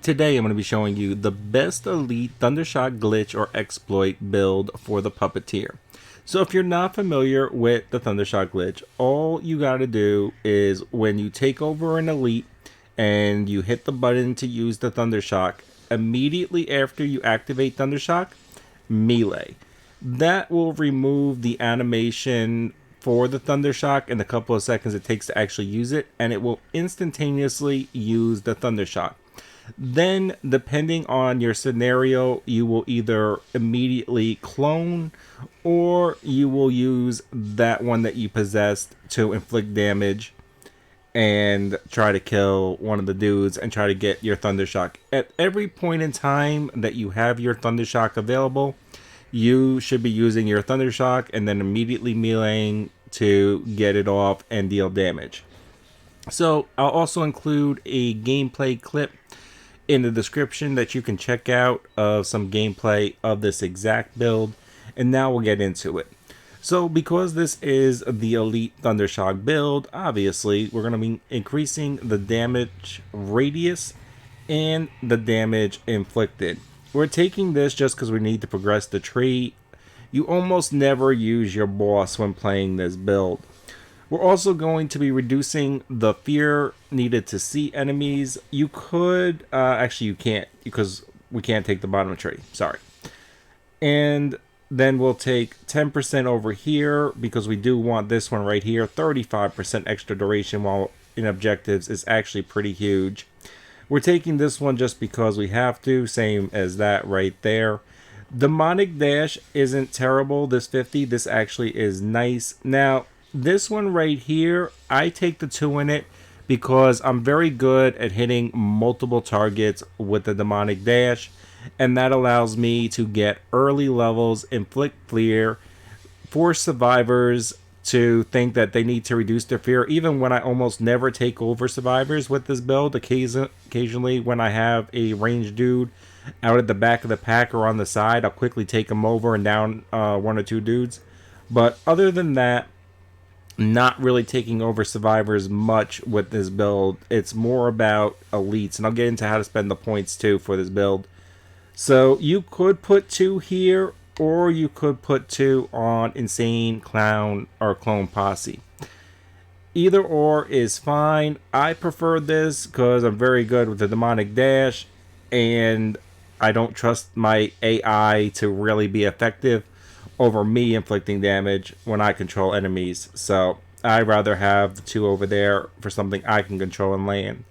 Today I'm going to be showing you the best elite Thundershock glitch or exploit build for the Puppeteer. So if you're not familiar with the Thundershock glitch, all you got to do is when you take over an elite and you hit the button to use the Thundershock, immediately after you activate Thundershock, melee. That will remove the animation for the Thundershock in the couple of seconds it takes to actually use it, and it will instantaneously use the Thundershock. Then, depending on your scenario, you will either immediately clone or you will use that one that you possessed to inflict damage and try to kill one of the dudes and try to get your Thundershock. At every point in time that you have your Thundershock available, you should be using your Thundershock and then immediately meleeing to get it off and deal damage. So I'll also include a gameplay clip in the description that you can check out of some gameplay of this exact build, and now we'll get into it. So because this is the Elite Thundershock build, obviously we're going to be increasing the damage radius and the damage inflicted. We're taking this just because we need to progress the tree. You almost never use your boss when playing this build. We're also going to be reducing the fear needed to see enemies. You could, actually you can't, because we can't take the bottom tree, sorry. And then we'll take 10% over here, because we do want this one right here. 35% extra duration while in objectives is actually pretty huge. We're taking this one just because we have to, same as that right there. Demonic Dash isn't terrible, this 50, this actually is nice. Now, this one right here, I take the 2 in it because I'm very good at hitting multiple targets with the Demonic Dash, and that allows me to get early levels, inflict fear, force survivors to think that they need to reduce their fear, even when I almost never take over survivors with this build. Occasionally when I have a ranged dude out at the back of the pack or on the side, I'll quickly take him over and down 1 or 2 dudes. But other than that, not really taking over survivors much with this build. It's more about elites, and I'll get into how to spend the points too for this build. So you could put 2 here, or you could put 2 on Insane Clown or Clone Posse. Either or is fine. I prefer this because I'm very good with the Demonic Dash, and I don't trust my AI to really be effective over me inflicting damage when I control enemies. So I'd rather have the 2 over there for something I can control and land.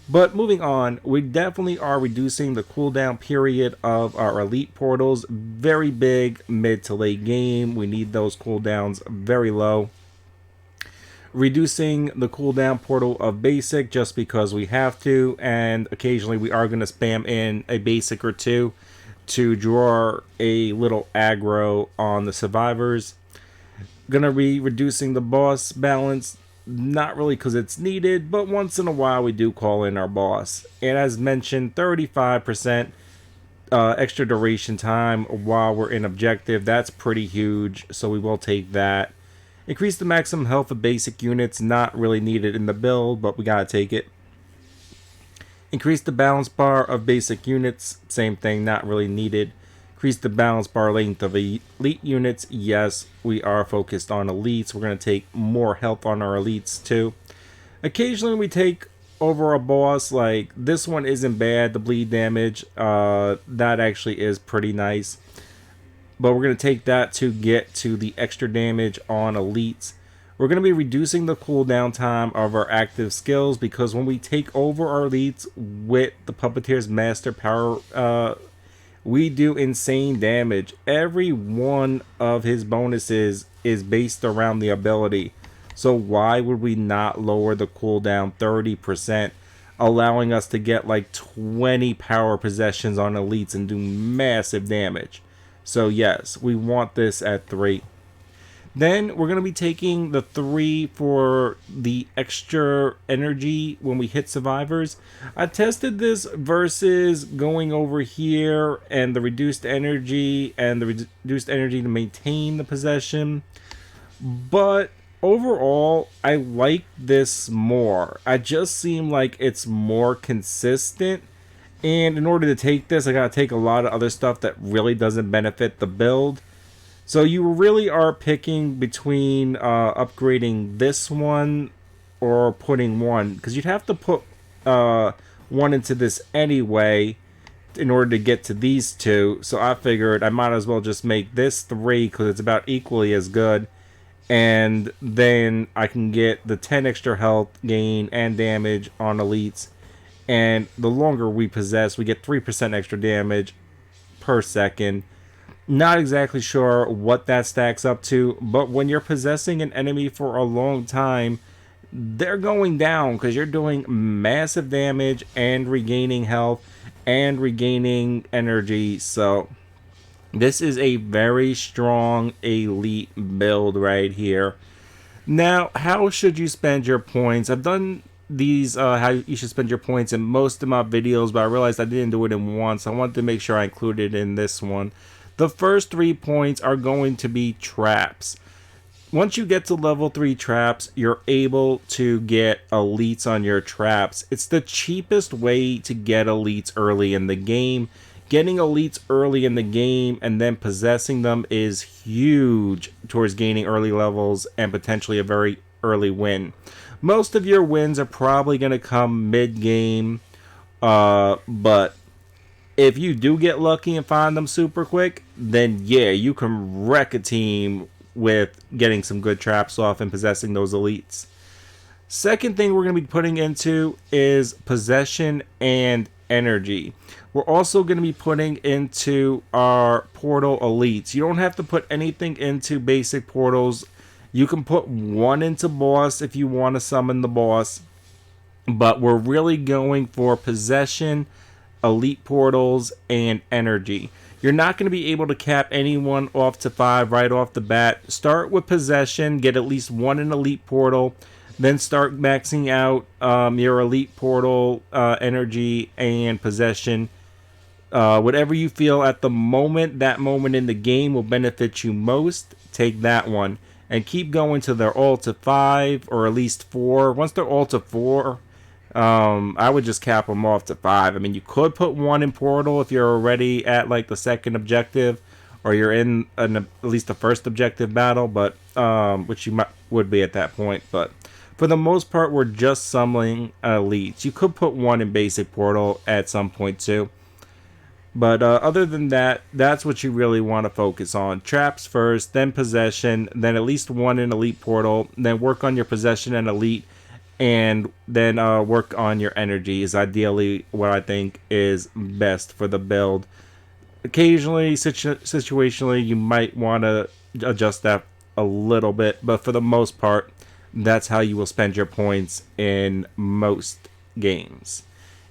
But moving on, we definitely are reducing the cooldown period of our elite portals. Very big mid to late game. We need those cooldowns very low. Reducing the cooldown portal of basic just because we have to, and occasionally we are going to spam in a basic or 2 to draw a little aggro on the survivors. Gonna be reducing the boss balance, not really because it's needed, but once in a while we do call in our boss. And as mentioned, 35% extra duration time while we're in objective. That's pretty huge, so we will take that. Increase the maximum health of basic units, not really needed in the build, but we gotta take it. Increase the balance bar of basic units, same thing, not really needed. Increase the balance bar length of elite units, yes, we are focused on elites. We're going to take more health on our elites too. Occasionally we take over a boss, like this one isn't bad, the bleed damage, that actually is pretty nice. But we're going to take that to get to the extra damage on elites. We're going to be reducing the cooldown time of our active skills, because when we take over our elites with the Puppeteer's Master Power, we do insane damage. Every one of his bonuses is based around the ability. So why would we not lower the cooldown 30%, allowing us to get like 20 power possessions on elites and do massive damage? So yes, we want this at 3. Then we're going to be taking the 3 for the extra energy when we hit survivors. I tested this versus going over here and the reduced energy and the reduced energy to maintain the possession. But overall, I like this more. I just seem like it's more consistent And in order to take this, I gotta take a lot of other stuff that really doesn't benefit the build. So you really are picking between upgrading this one or putting one, because you'd have to put one into this anyway in order to get to these two. So I figured I might as well just make this 3 because it's about equally as good. And then I can get the 10 extra health gain and damage on elites. And the longer we possess, we get 3% extra damage per second. Not exactly sure what that stacks up to, but when you're possessing an enemy for a long time, they're going down because you're doing massive damage and regaining health and regaining energy. So this is a very strong elite build right here. Now, how should you spend your points? I've done these how you should spend your points in most of my videos, but I realized I didn't do it in one, so I wanted to make sure I included it in this one. The first 3 points are going to be traps. Once you get to level 3 traps, you're able to get elites on your traps. It's the cheapest way to get elites early in the game. Getting elites early in the game and then possessing them is huge towards gaining early levels and potentially a very early win. Most of your wins are probably going to come mid-game, but if you do get lucky and find them super quick, then yeah, you can wreck a team with getting some good traps off and possessing those elites. Second thing we're going to be putting into is possession and energy. We're also going to be putting into our portal elites. You don't have to put anything into basic portals. You can put one into boss if you want to summon the boss. But we're really going for possession, elite portals, and energy. You're not going to be able to cap anyone off to 5 right off the bat. Start with possession, get at least one in elite portal, then start maxing out your elite portal, energy, and possession. Whatever you feel at the moment, that moment in the game will benefit you most, take that one. And keep going till they're all to 5 or at least 4. Once they're all to 4, I would just cap them off to 5. I mean, you could put one in portal if you're already at like the second objective, or you're in at least the first objective battle, but which you would be at that point. But for the most part, we're just summoning elites. You could put one in basic portal at some point too. But other than that, that's what you really want to focus on. Traps first, then possession, then at least one in elite portal, then work on your possession and elite, and then work on your energy is ideally what I think is best for the build. Occasionally, situationally, you might want to adjust that a little bit, but for the most part, that's how you will spend your points in most games.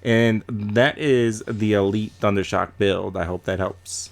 And that is the Elite Thundershock build. I hope that helps.